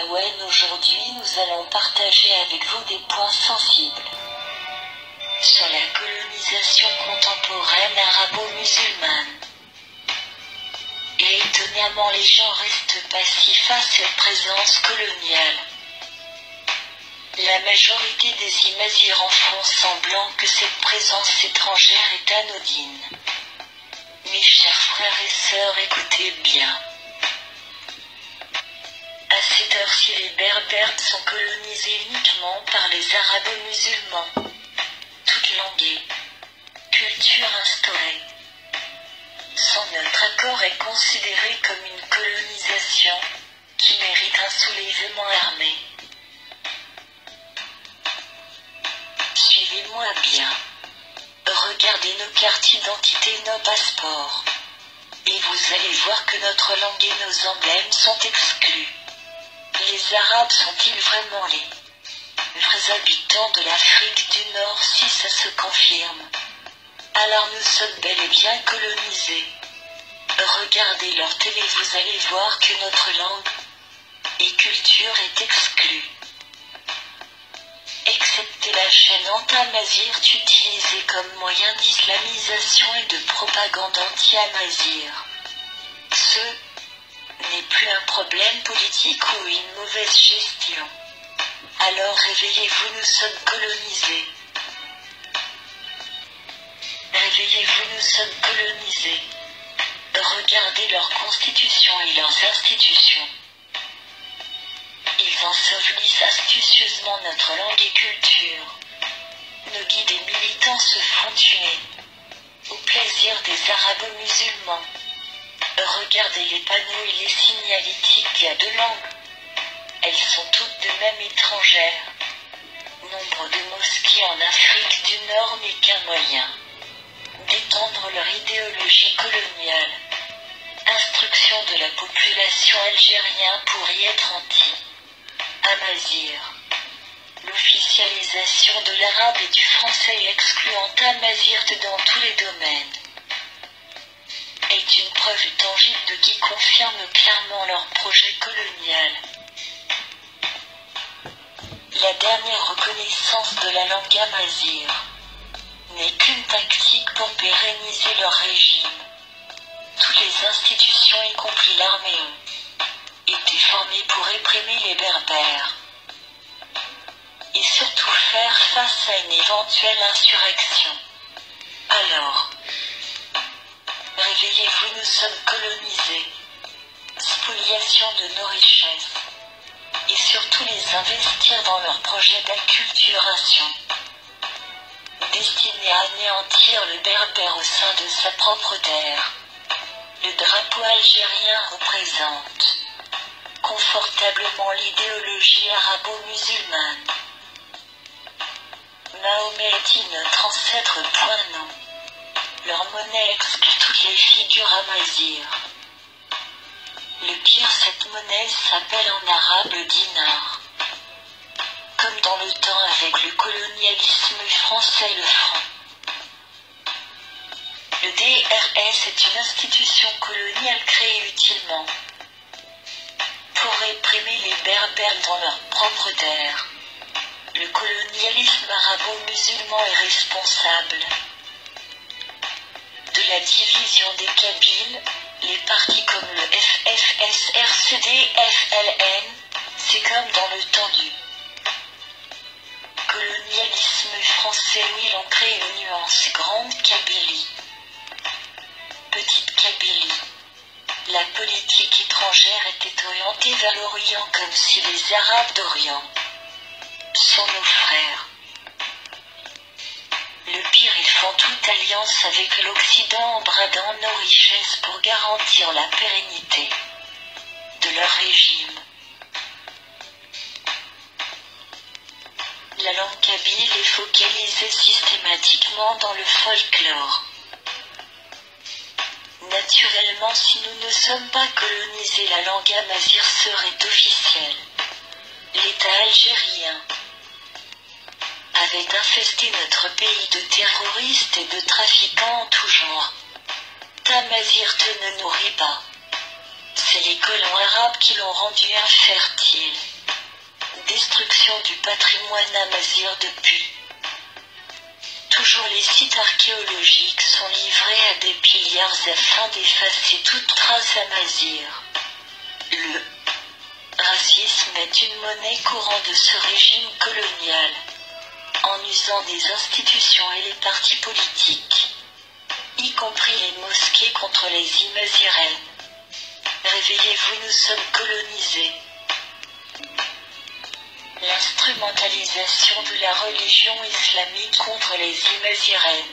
Maïwen. Aujourd'hui, nous allons partager avec vous des points sensibles sur la colonisation contemporaine arabo-musulmane. Et étonnamment, les gens restent passifs à cette présence coloniale. La majorité des Imazighes font semblant que cette présence étrangère est anodine. Mes chers frères et sœurs, écoutez bien. À cette heure-ci, les Berbères sont colonisés uniquement par les arabo-musulmans. Toute langue et culture instaurée sans notre accord est considérée comme une colonisation qui mérite un soulèvement armé. Suivez-moi bien. Regardez nos cartes d'identité, nos passeports. Et vous allez voir que notre langue et nos emblèmes sont exclus. Les Arabes sont-ils vraiment les vrais habitants de l'Afrique du Nord? Si ça se confirme, alors nous sommes bel et bien colonisés. Regardez leur télé, vous allez voir que notre langue et culture est exclue. Excepté la chaîne Antamazir utilisée comme moyen d'islamisation et de propagande anti-amazir. Ce n'est plus un problème politique ou une mauvaise gestion. Alors réveillez-vous, nous sommes colonisés. Réveillez-vous, nous sommes colonisés. Regardez leur constitution et leurs institutions. Ils ensevelissent astucieusement notre langue et culture. Nos guides et militants se font tuer au plaisir des arabo-musulmans. Regardez les panneaux et les signalétiques, il y a deux langues. Elles sont toutes de même étrangères. Nombre de mosquées en Afrique du Nord n'est qu'un moyen d'étendre leur idéologie coloniale. Instruction de la population algérienne pour y être anti-amazir. L'officialisation de l'arabe et du français excluant amazir dans tous les domaines est une preuve tangible qui confirme clairement leur projet colonial. La dernière reconnaissance de la langue amazir n'est qu'une tactique pour pérenniser leur régime. Toutes les institutions, y compris l'armée, ont été formées pour réprimer les Berbères et surtout faire face à une éventuelle insurrection. Alors, réveillez-vous, nous sommes colonisés. Spoliation de nos richesses et surtout les investir dans leur projet d'acculturation destiné à anéantir le Berbère au sein de sa propre terre. Le drapeau algérien représente confortablement l'idéologie arabo-musulmane. Mahomet dit notre ancêtre non. Leur monnaie exclut toutes les figures amazir. Le pire, cette monnaie s'appelle en arabe le dinar. Comme dans le temps avec le colonialisme français, le franc. Le DRS est une institution coloniale créée utilement pour réprimer les Berbères dans leur propre terre. Le colonialisme arabo-musulman est responsable de la division des Kabyles. Les partis comme le FFS, RCD, FLN, c'est comme dans le temps du colonialisme français où ils ont créé une nuance grande Kabylie. Petite Kabylie. La politique étrangère était orientée vers l'Orient comme si les Arabes d'Orient sont nos frères. Le pire, ils font toute alliance avec l'Occident en bradant nos richesses pour garantir la pérennité de leur régime. La langue kabyle est focalisée systématiquement dans le folklore. Naturellement, si nous ne sommes pas colonisés, la langue amazir serait officielle. L'État algérien avait infesté notre pays de terroristes et de trafiquants en tout genre. Tamazir ne nourrit pas. C'est les colons arabes qui l'ont rendu infertile. destruction du patrimoine amazigh depuis. Toujours les sites archéologiques sont livrés à des pillards afin d'effacer toute trace amazigh. Le racisme est une monnaie courante de ce régime colonial, en usant des institutions et les partis politiques, y compris les mosquées contre les imazigh. Réveillez-vous, nous sommes colonisés. L'instrumentalisation de la religion islamique contre les imazigh.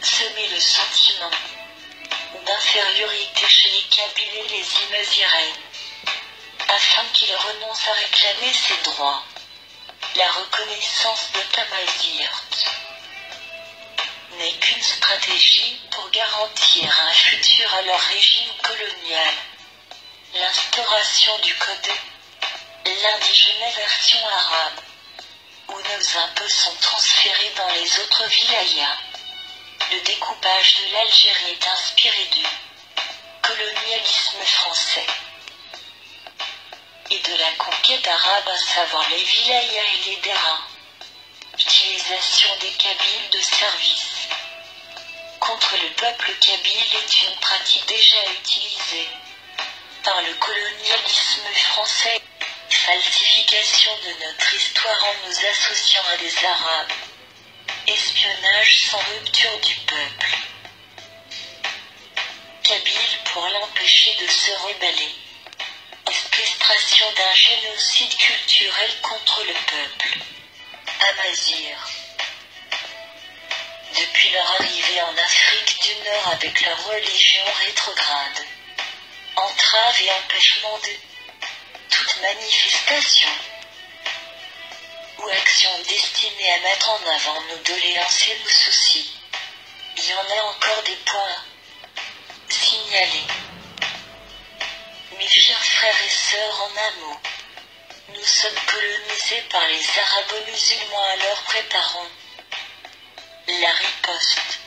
Semer le sentiment d'infériorité chez les Kabyles et les imazigh, afin qu'ils renoncent à réclamer ses droits. La reconnaissance de Tamazight n'est qu'une stratégie pour garantir un futur à leur régime colonial. L'instauration du code, l'indigène version arabe, où nos impôts sont transférés dans les autres wilayas. Le découpage de l'Algérie est inspiré du colonialisme français et de la conquête arabe, à savoir les wilayas et les dérins. Utilisation des Kabyles de service contre le peuple kabyle est une pratique déjà utilisée par le colonialisme français. Falsification de notre histoire en nous associant à des Arabes. Espionnage sans rupture du peuple kabyle pour l'empêcher de se rebeller. Orchestration d'un génocide culturel contre le peuple amazigh. Depuis leur arrivée en Afrique du Nord avec leur religion rétrograde, entrave et empêchement de toute manifestation ou action destinée à mettre en avant nos doléances et nos soucis. Il y en a encore des points signalés. Mes chers frères et sœurs, en un mot, nous sommes colonisés par les arabo-musulmans, alors préparons la riposte.